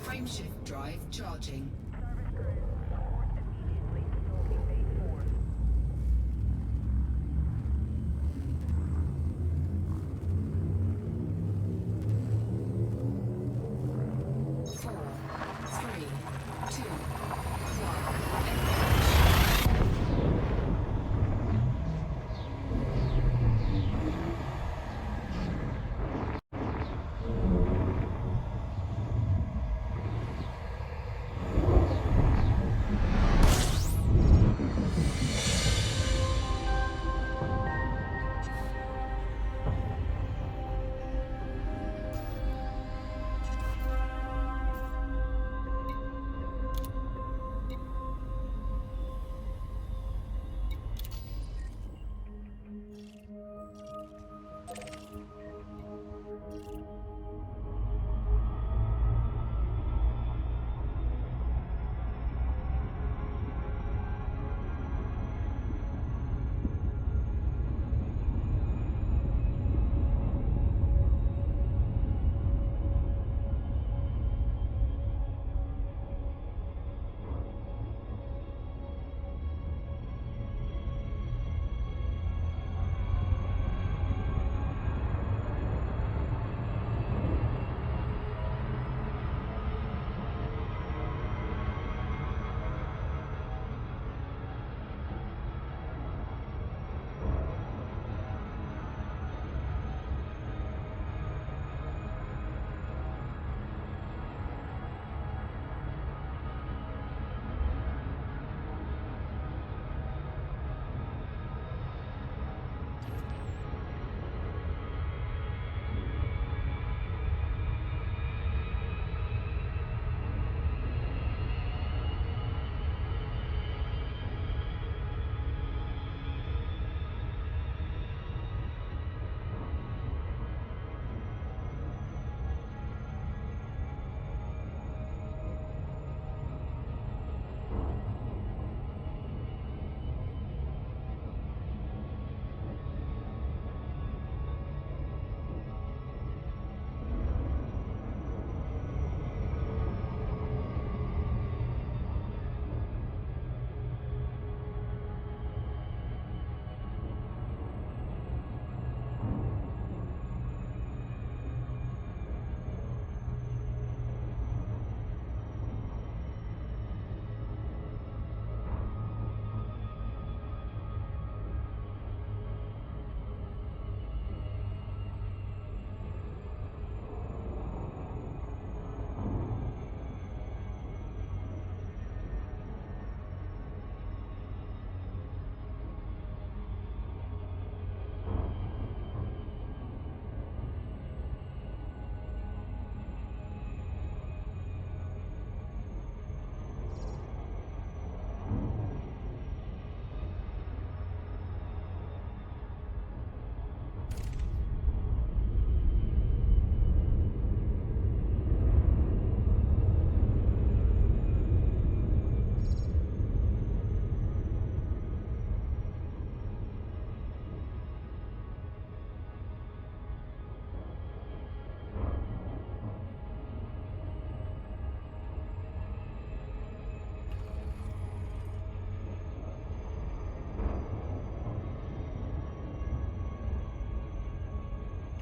Frameshift drive charging. Service crew, report immediately to docking bay 4. Four, three, two, one.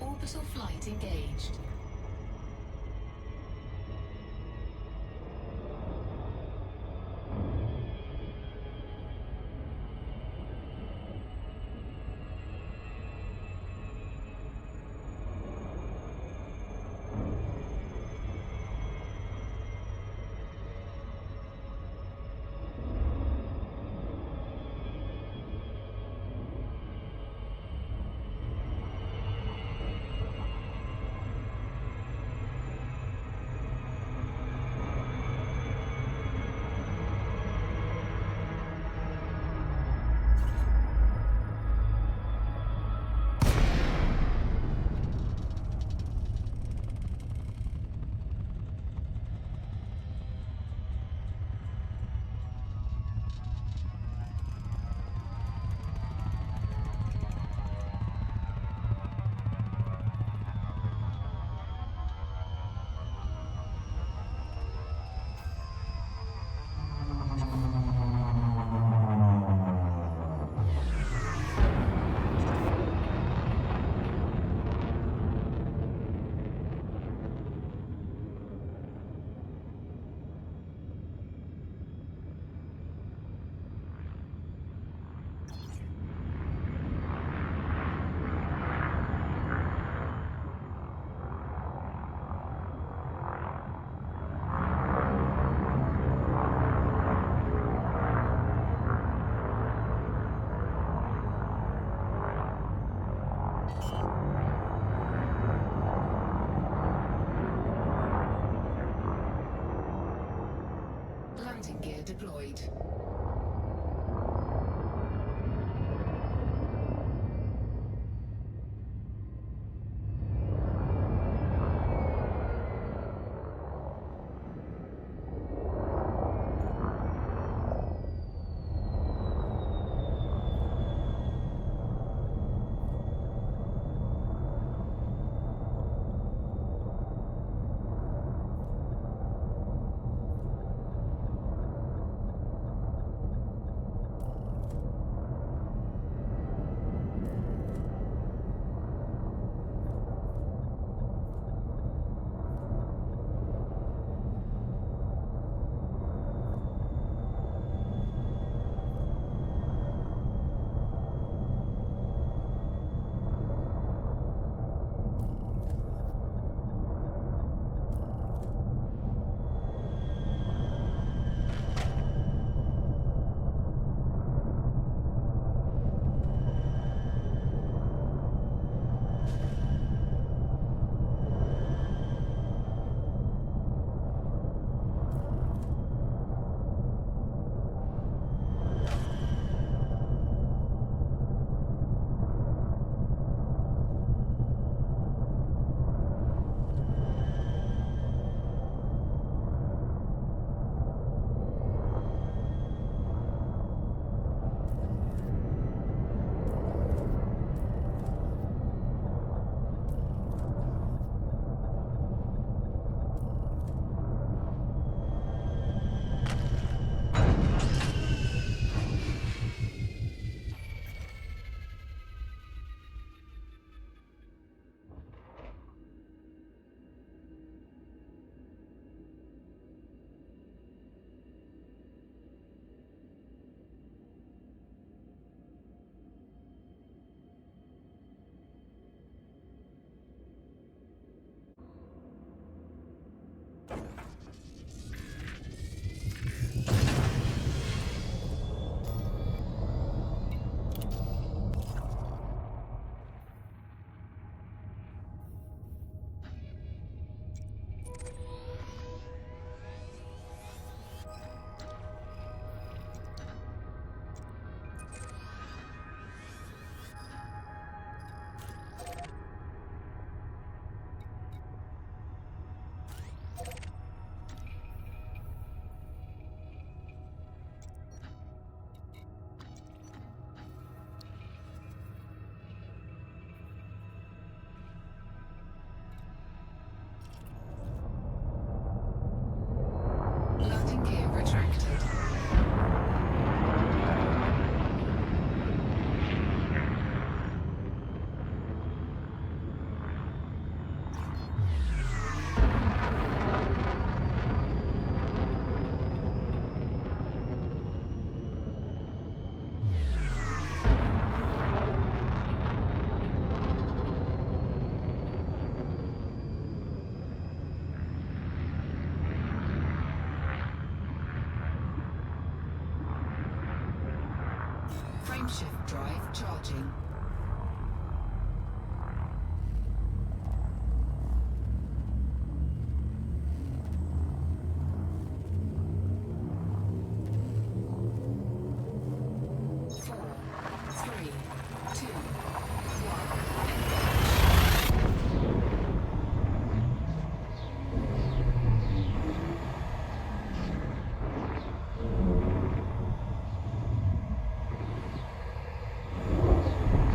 Orbital flight engaged. Landing gear deployed. Landing gear retracted. Frameshift drive charging. Four, three, two, one, engage.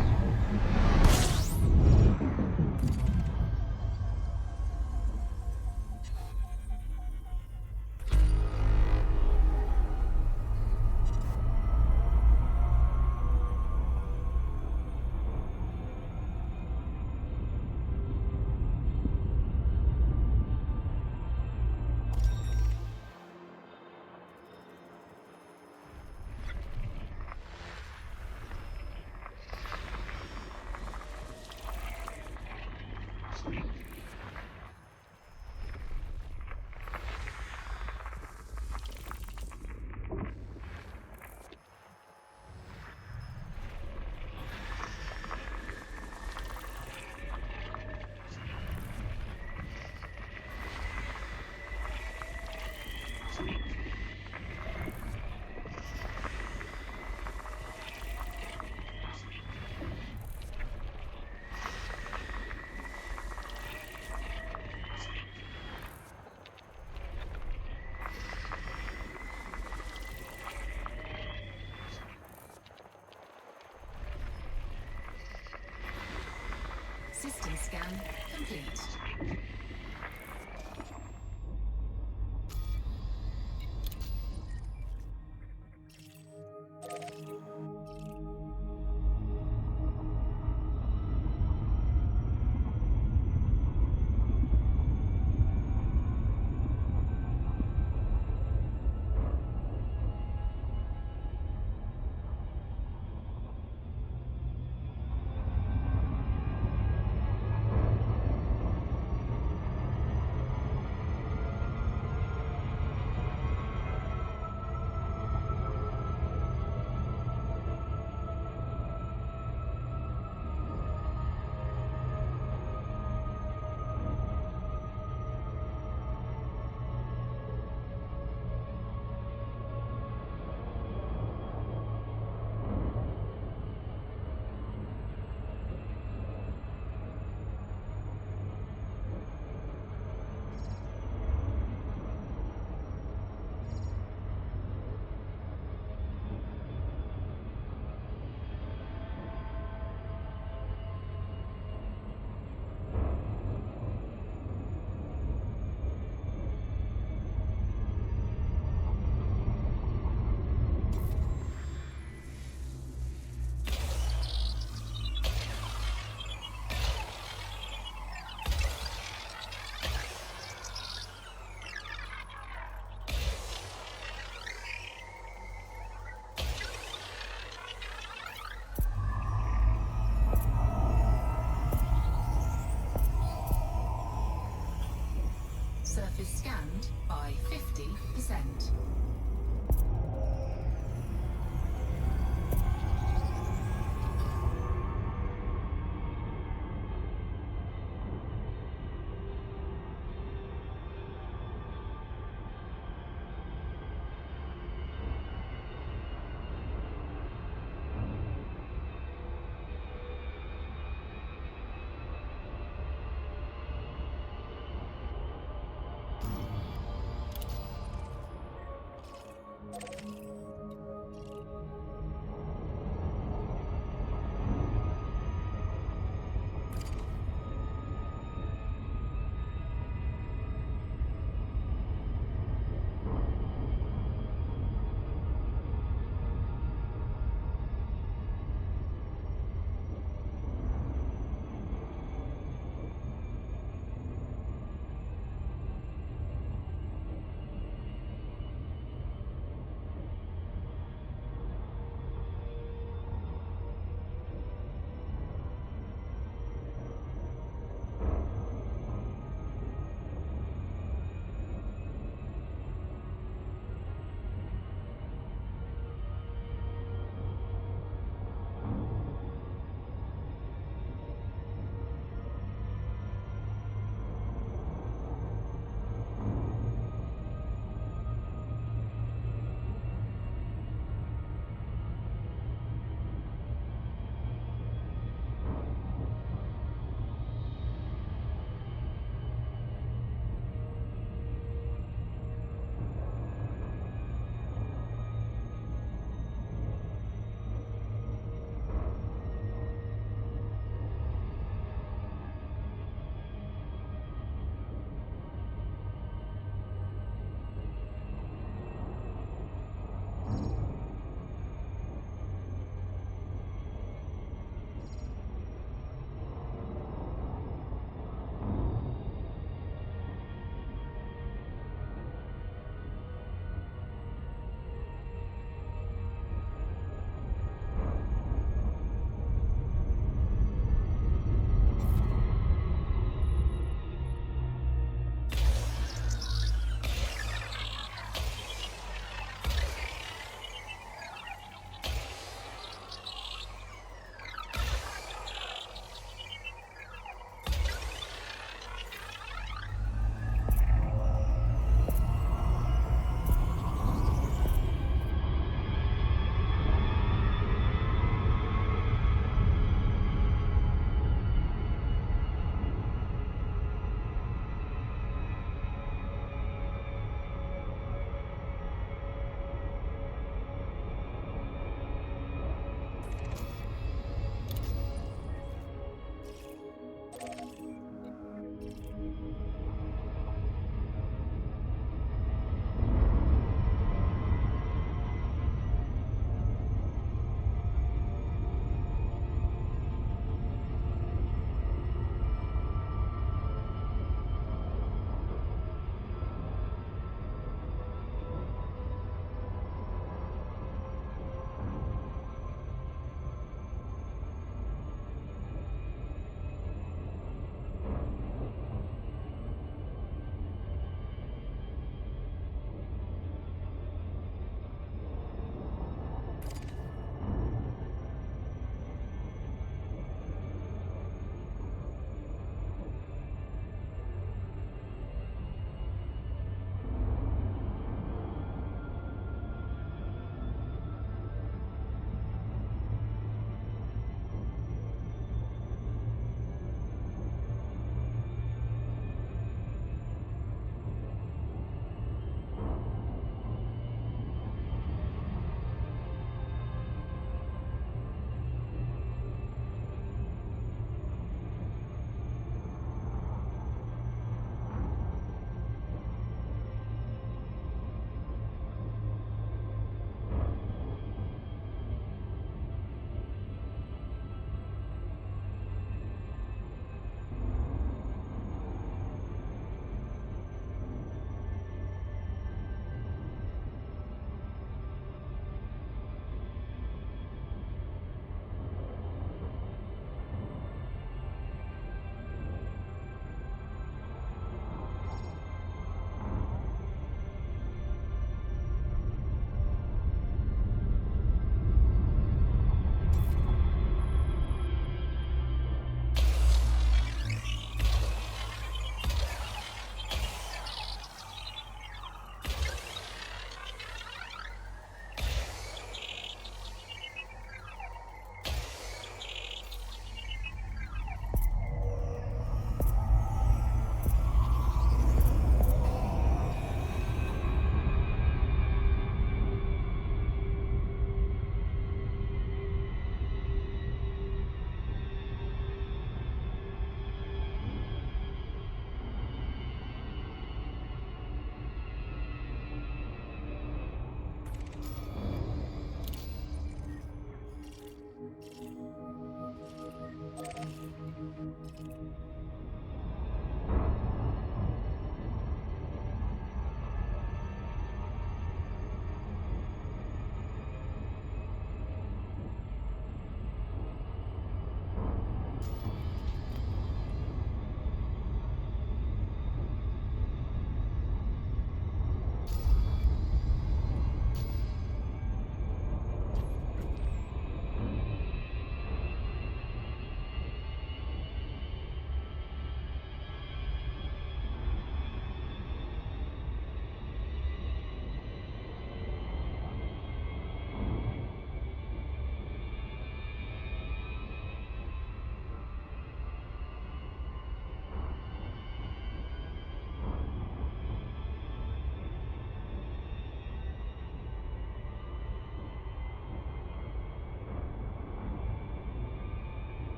complete. Surface scanned by 50%.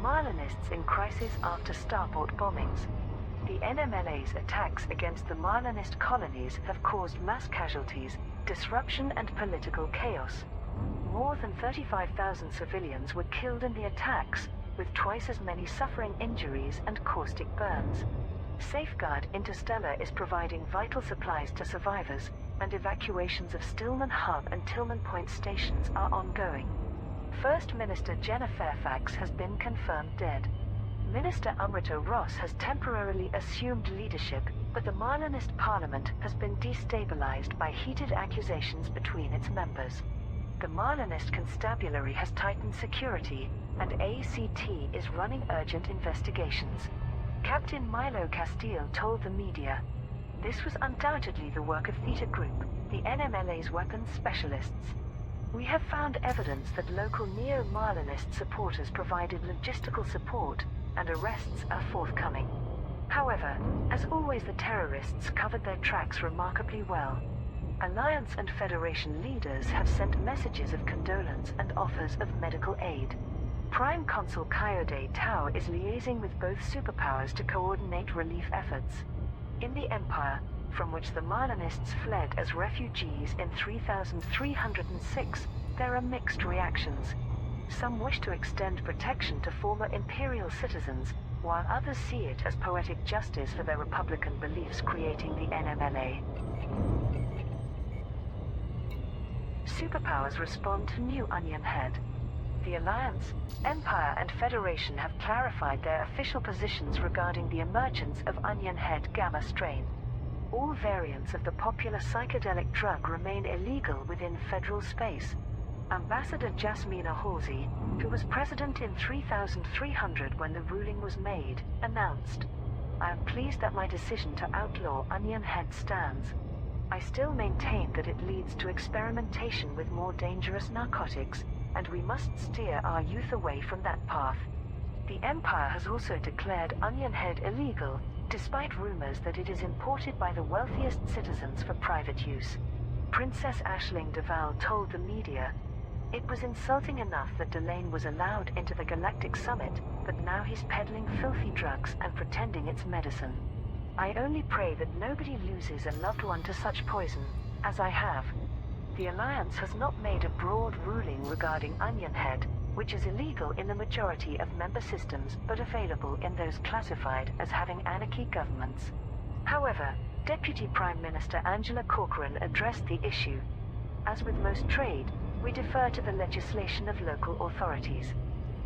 Marlinists in crisis after starport bombings. The NMLA's attacks against the Marlinist colonies have caused mass casualties, disruption and political chaos. More than 35,000 civilians were killed in the attacks, with twice as many suffering injuries and caustic burns. Safeguard Interstellar is providing vital supplies to survivors, and evacuations of Stillman Hub and Tillman Point stations are ongoing. First Minister Jenna Fairfax has been confirmed dead. Minister Amrita Ross has temporarily assumed leadership, but the Marlinist Parliament has been destabilized by heated accusations between its members. The Marlinist Constabulary has tightened security, and ACT is running urgent investigations. Captain Milo Castile told the media, "This was undoubtedly the work of Theta Group, the NMLA's weapons specialists. We have found evidence that local neo-Marlinist supporters provided logistical support, and arrests are forthcoming. However, as always, the terrorists covered their tracks remarkably well. Alliance and Federation leaders have sent messages of condolence and offers of medical aid. Prime Consul Coyote Tau is liaising with both superpowers to coordinate relief efforts. In the Empire, from which the Marlinists fled as refugees in 3306, there are mixed reactions. Some wish to extend protection to former Imperial citizens, while others see it as poetic justice for their Republican beliefs creating the NMLA. Superpowers respond to new Onion Head. The Alliance, Empire and Federation have clarified their official positions regarding the emergence of Onion Head Gamma strain. All variants of the popular psychedelic drug remain illegal within federal space. Ambassador Jasmina Halsey, who was president in 3300 when the ruling was made, announced, "I am pleased that my decision to outlaw Onion Head stands. I still maintain that it leads to experimentation with more dangerous narcotics, and we must steer our youth away from that path." The Empire has also declared Onion Head illegal, despite rumors that it is imported by the wealthiest citizens for private use. Princess Aisling Duval told the media, "It was insulting enough that Delane was allowed into the Galactic Summit, but now he's peddling filthy drugs and pretending it's medicine. I only pray that nobody loses a loved one to such poison, as I have." The Alliance has not made a broad ruling regarding Onion Head, which is illegal in the majority of member systems but available in those classified as having anarchy governments. However, Deputy Prime Minister Angela Corcoran addressed the issue. "As with most trade, we defer to the legislation of local authorities.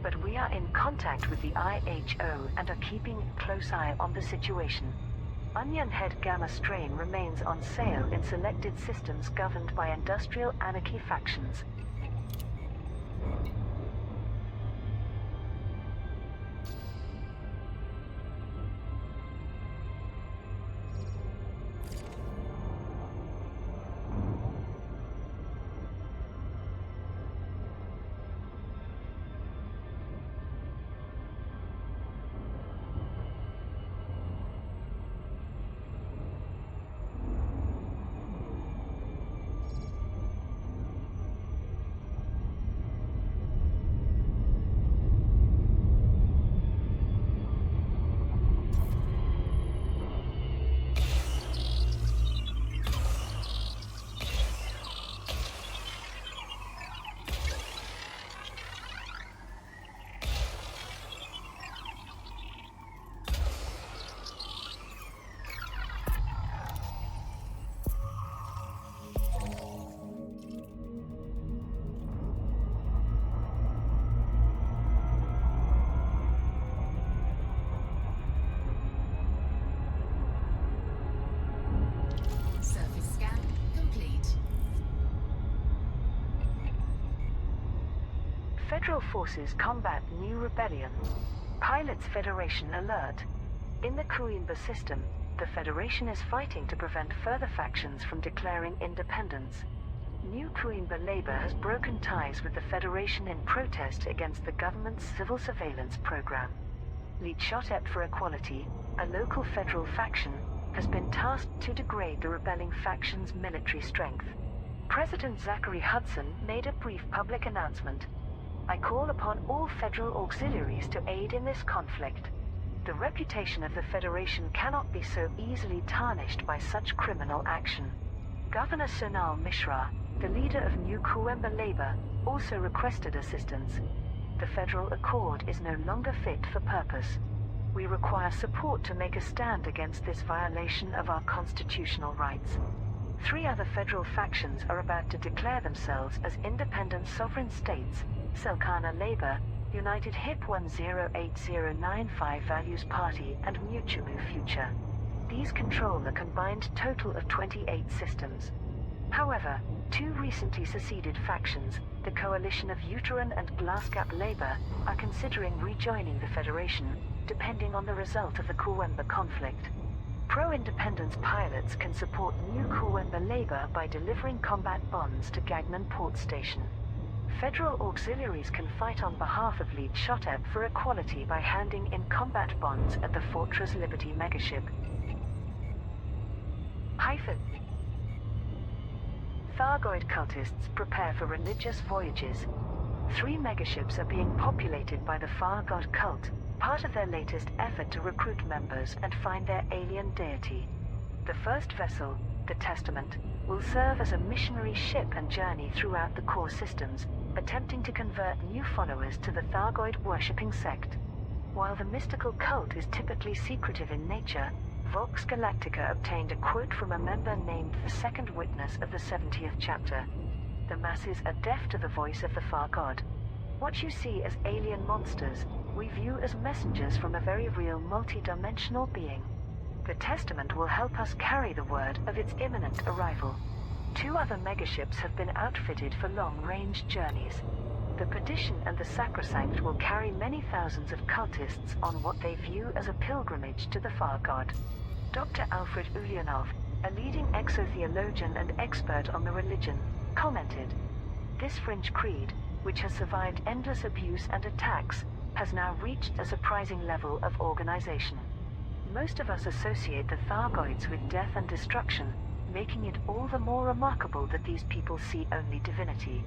But we are in contact with the IHO and are keeping a close eye on the situation. Onion Head Gamma strain remains on sale in selected systems governed by industrial anarchy factions." Surface scan complete. Federal forces combat new rebellion. Pilots Federation alert. In the Coimba system, the Federation is fighting to prevent further factions from declaring independence. New Coimba labor has broken ties with the Federation in protest against the government's civil surveillance program. Leadshot Ep for Equality, a local federal faction, has been tasked to degrade the rebelling faction's military strength. President Zachary Hudson made a brief public announcement. I call upon all federal auxiliaries to aid in this conflict. The reputation of the Federation cannot be so easily tarnished by such criminal action. Governor Sonal Mishra, the leader of New Kuwemba Labour, also requested assistance. The federal accord is no longer fit for purpose. We require support to make a stand against this violation of our constitutional rights. 3 other federal factions are about to declare themselves as independent sovereign states: Selkana Labour, United Hip-108095 Values Party, and Mutumu Future. These control a combined total of 28 systems. However, 2 recently seceded factions, the Coalition of Uteran and Glassgap Labour, are considering rejoining the Federation, depending on the result of the Kuwemba conflict. Pro-independence pilots can support New Kuwemba Labour by delivering combat bonds to Gagnon Port Station. Federal auxiliaries can fight on behalf of Lead Shotep for equality by handing in combat bonds at the Fortress Liberty megaship. Thargoid cultists prepare for religious voyages. 3 megaships are being populated by the Far God cult, part of their latest effort to recruit members and find their alien deity. The first vessel, the Testament, will serve as a missionary ship and journey throughout the core systems, attempting to convert new followers to the Thargoid worshipping sect. While the mystical cult is typically secretive in nature, Vox Galactica obtained a quote from a member named the Second Witness of the 70th chapter. The masses are deaf to the voice of the Far God. What you see as alien monsters, we view as messengers from a very real multi-dimensional being. The Testament will help us carry the word of its imminent arrival. 2 other megaships have been outfitted for long-range journeys. The Perdition and the Sacrosanct will carry many thousands of cultists on what they view as a pilgrimage to the Far God. Dr. Alfred Ulyanov, a leading exotheologian and expert on the religion, commented, "This fringe creed, which has survived endless abuse and attacks, has now reached a surprising level of organization. Most of us associate the Thargoids with death and destruction, making it all the more remarkable that these people see only divinity."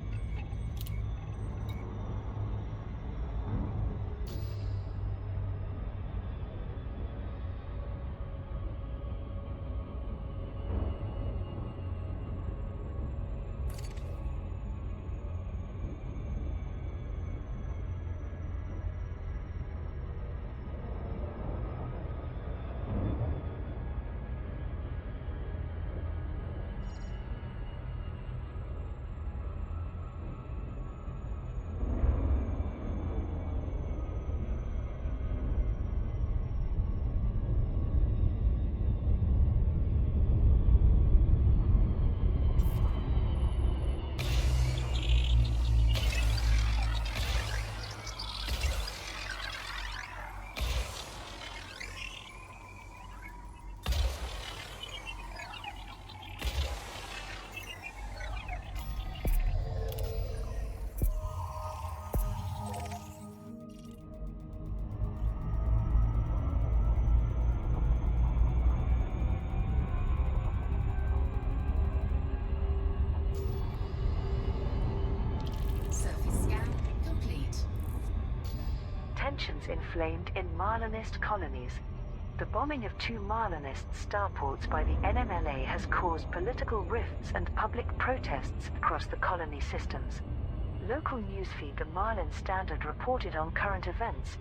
Surface scan complete. Tensions inflamed in Marlinist colonies. The bombing of 2 Marlinist starports by the NMLA has caused political rifts and public protests across the colony systems. Local newsfeed The Marlin Standard reported on current events.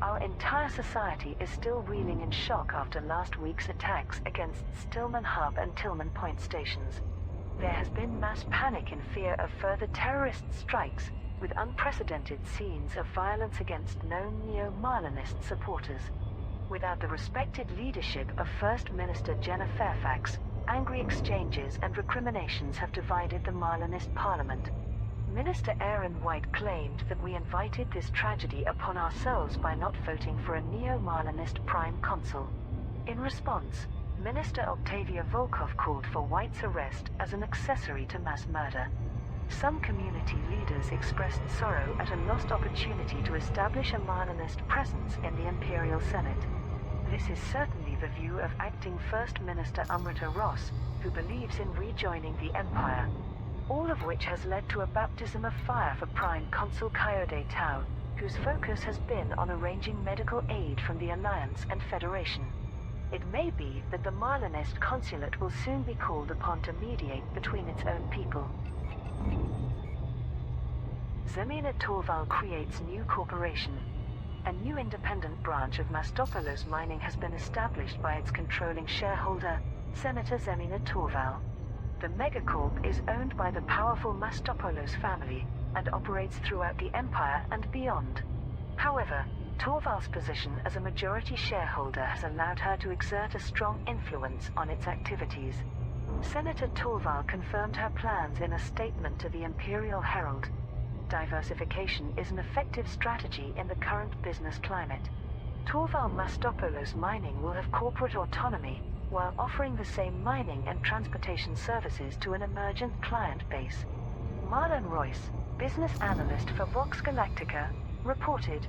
Our entire society is still reeling in shock after last week's attacks against Stillman Hub and Tillman Point stations. There has been mass panic in fear of further terrorist strikes, with unprecedented scenes of violence against known neo-Marlinist supporters. Without the respected leadership of First Minister Jenna Fairfax, angry exchanges and recriminations have divided the Marlinist Parliament. Minister Aaron White claimed that we invited this tragedy upon ourselves by not voting for a neo-Marlinist Prime Consul. In response, Minister Octavia Volkov called for White's arrest as an accessory to mass murder. Some community leaders expressed sorrow at a lost opportunity to establish a Marlinist presence in the Imperial Senate. This is certainly the view of Acting First Minister Amrita Ross, who believes in rejoining the Empire. all of which has led to a baptism of fire for Prime Consul Coyote Tau, whose focus has been on arranging medical aid from the Alliance and Federation. It may be that the Marlinist consulate will soon be called upon to mediate between its own people. Zemina Torval creates new corporation. A new independent branch of Mastopoulos mining has been established by its controlling shareholder, Senator Zemina Torval. The megacorp is owned by the powerful Mastopoulos family and operates throughout the Empire and beyond. However, Torval's position as a majority shareholder has allowed her to exert a strong influence on its activities. Senator Torval confirmed her plans in a statement to the Imperial Herald. Diversification is an effective strategy in the current business climate. Torval Mastopoulos Mining will have corporate autonomy, while offering the same mining and transportation services to an emergent client base. Marlon Royce, business analyst for Vox Galactica, reported,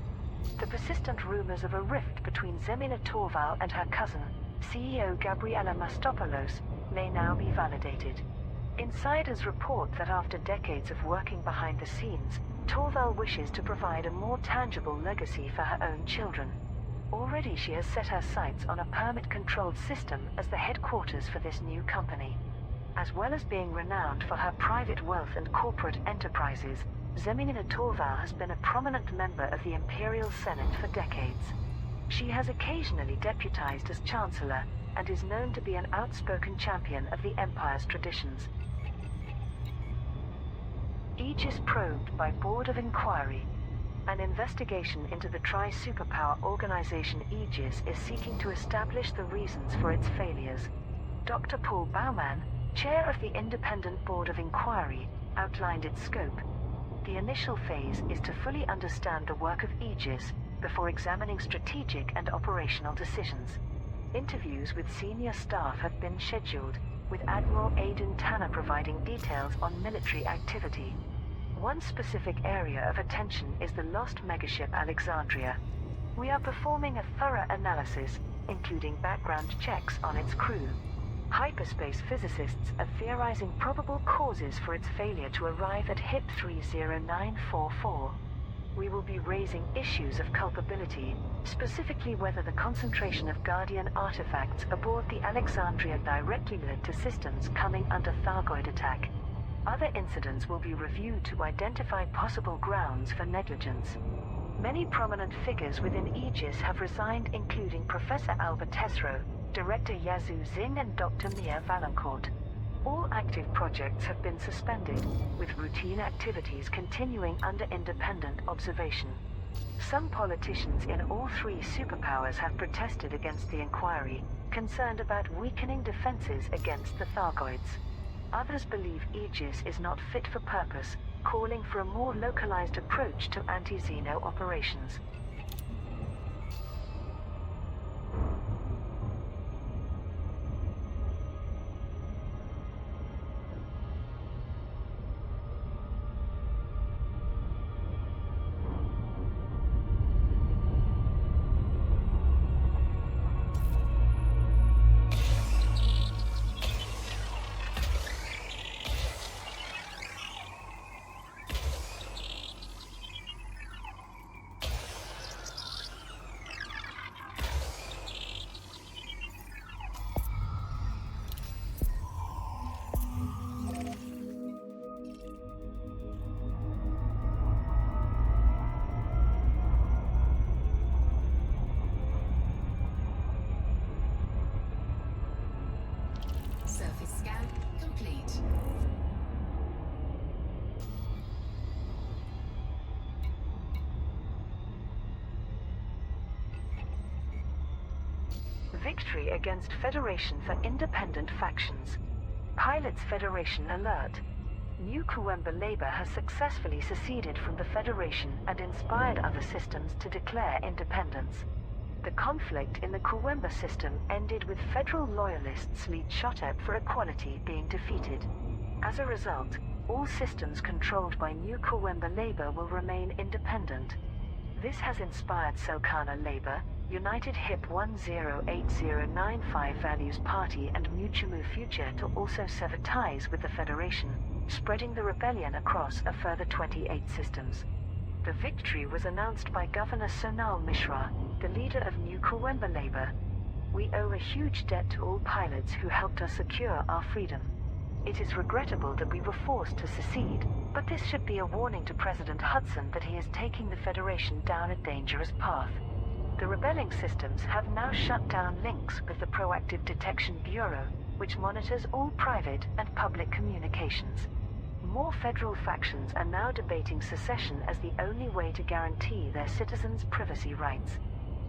"The persistent rumors of a rift between Zemina Torval and her cousin, CEO Gabriela Mastopoulos, may now be validated. Insiders report that after decades of working behind the scenes, Torval wishes to provide a more tangible legacy for her own children. Already she has set her sights on a permit-controlled system as the headquarters for this new company. As well as being renowned for her private wealth and corporate enterprises, Zemina Torval has been a prominent member of the Imperial Senate for decades. She has occasionally deputized as Chancellor, and is known to be an outspoken champion of the Empire's traditions." Aegis probed by Board of Inquiry. An investigation into the tri-superpower organization Aegis is seeking to establish the reasons for its failures. Dr. Paul Baumann, chair of the Independent Board of Inquiry, outlined its scope. The initial phase is to fully understand the work of Aegis before examining strategic and operational decisions. Interviews with senior staff have been scheduled, with Admiral Aidan Tanner providing details on military activity. One specific area of attention is the lost megaship Alexandria. "We are performing a thorough analysis, including background checks on its crew. Hyperspace physicists are theorizing probable causes for its failure to arrive at HIP 30944. We will be raising issues of culpability, specifically whether the concentration of Guardian artifacts aboard the Alexandria directly led to systems coming under Thargoid attack. Other incidents will be reviewed to identify possible grounds for negligence." Many prominent figures within Aegis have resigned, including Professor Albert Tesro, Director Yazoo Zing and Dr. Mia Valancourt. All active projects have been suspended, with routine activities continuing under independent observation. Some politicians in all three superpowers have protested against the inquiry, concerned about weakening defenses against the Thargoids. Others believe Aegis is not fit for purpose, calling for a more localized approach to anti-Xeno operations. Surface scan complete. Victory against Federation for independent factions. Pilots Federation alert. New Kuwemba Labor has successfully seceded from the Federation and inspired other systems to declare independence. The conflict in the Kuwemba system ended with federal loyalists lead Shotep for equality being defeated. As a result, all systems controlled by New Kuwemba Labor will remain independent. This has inspired Selkana Labor, United HIP 108095 Values Party and Mutumu Future to also sever ties with the Federation. spreading the rebellion across a further 28 systems. The victory was announced by Governor Sonal Mishra, the leader of New Kawemba Labour. We owe a huge debt to all pilots who helped us secure our freedom. It is regrettable that we were forced to secede, but this should be a warning to President Hudson that he is taking the Federation down a dangerous path. The rebelling systems have now shut down links with the Proactive Detection Bureau, which monitors all private and public communications. More federal factions are now debating secession as the only way to guarantee their citizens' privacy rights.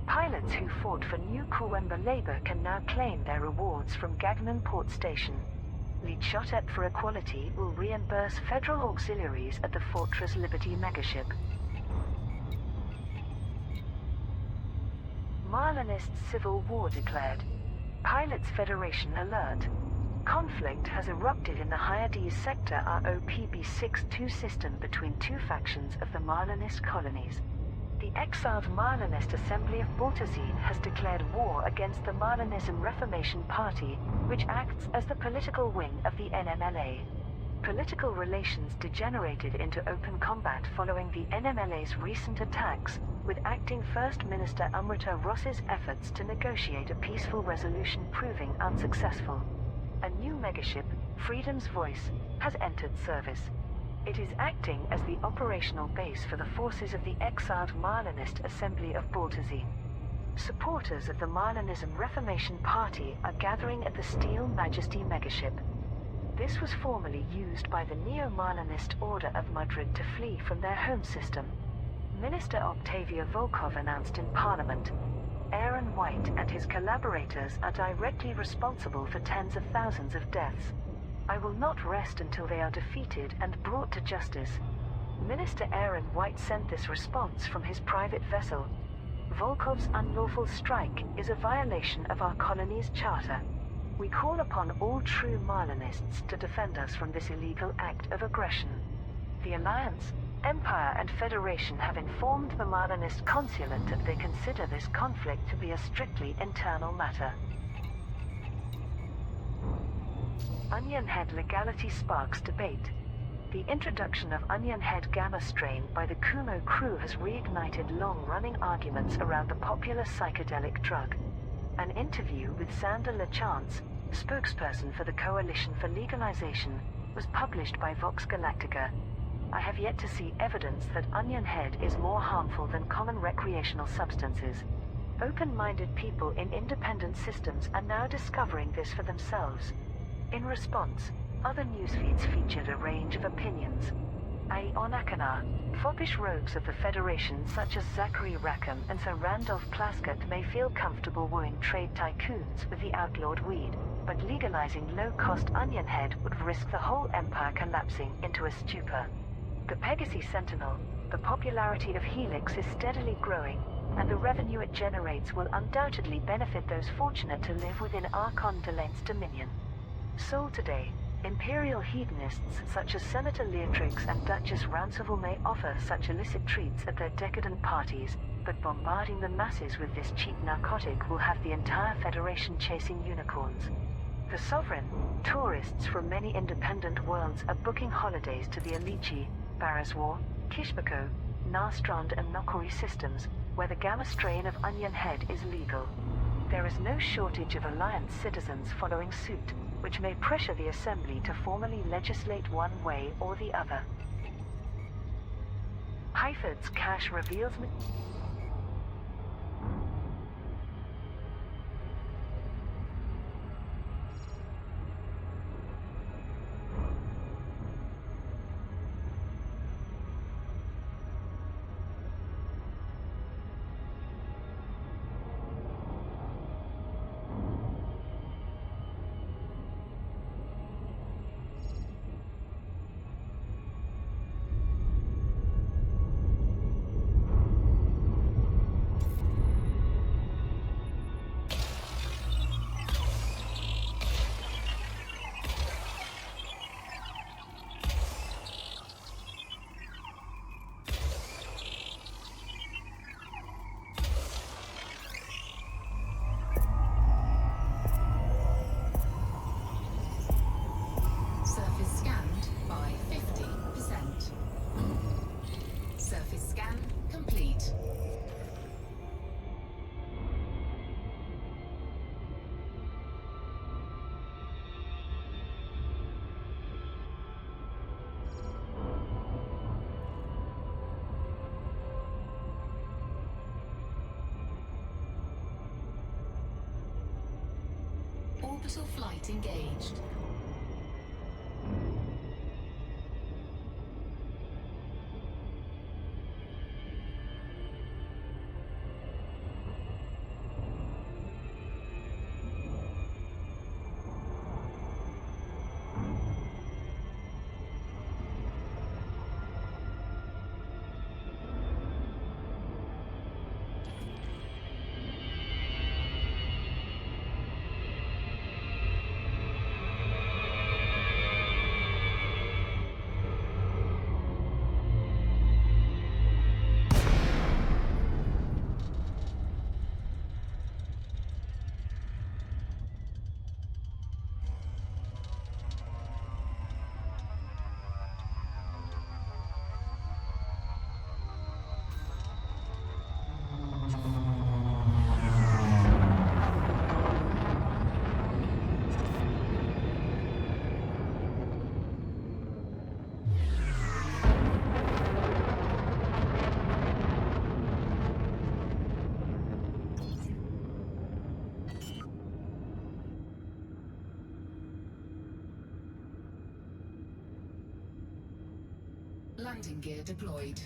Pilots who fought for New Kawemba Labour can now claim their rewards from Gagnon Port Station. Leadshot Ep for Equality will reimburse federal auxiliaries at the Fortress Liberty megaship. Marlinist civil war declared. Pilots Federation alert. Conflict has erupted in the Hyades sector ROPB-62 system between two factions of the Marlinist colonies. The exiled Marlinist Assembly of Baltazine has declared war against the Marlinism Reformation Party, which acts as the political wing of the NMLA. Political relations degenerated into open combat following the NMLA's recent attacks, with acting First Minister Amrita Ross's efforts to negotiate a peaceful resolution proving unsuccessful. A new megaship, Freedom's Voice, has entered service. It is acting as the operational base for the forces of the exiled Marlinist Assembly of Baltazine. Supporters of the Marlinism Reformation Party are gathering at the Steel Majesty megaship. This was formerly used by the Neo-Marlinist Order of Madrid to flee from their home system. Minister Octavia Volkov announced in Parliament, Aaron White and his collaborators are directly responsible for tens of thousands of deaths. I will not rest until they are defeated and brought to justice. Minister Aaron White sent this response from his private vessel. Volkov's unlawful strike is a violation of our colony's charter. We call upon all true Marlinists to defend us from this illegal act of aggression. The Alliance, Empire and Federation have informed the Marlinist Consulate that they consider this conflict to be a strictly internal matter. Onion Head legality sparks debate. The introduction of Onion Head gamma strain by the Kumo crew has reignited long-running arguments around the popular psychedelic drug. An interview with Sander LeChance, spokesperson for the Coalition for Legalization, was published by Vox Galactica. I have yet to see evidence that Onion Head is more harmful than common recreational substances. Open-minded people in independent systems are now discovering this for themselves. In response, other newsfeeds featured a range of opinions. Onakana, foppish rogues of the Federation such as Zachary Rackham and Sir Randolph Plaskett may feel comfortable wooing trade tycoons with the outlawed weed, but legalizing low-cost Onion Head would risk the whole empire collapsing into a stupor. The Pegasi Sentinel, the popularity of Helix is steadily growing, and the revenue it generates will undoubtedly benefit those fortunate to live within Archon Delane's dominion. Sold today, imperial hedonists such as Senator Leatrix and Duchess Rounceville may offer such illicit treats at their decadent parties, but bombarding the masses with this cheap narcotic will have the entire Federation chasing unicorns. The Sovereign, tourists from many independent worlds are booking holidays to the Alici, Baraswar, Kishbako, Narstrand and Nokori systems, where the gamma strain of Onion Head is legal. There is no shortage of Alliance citizens following suit, which may pressure the Assembly to formally legislate one way or the other. Hyford's cache reveals Orbital flight engaged. Landing gear deployed.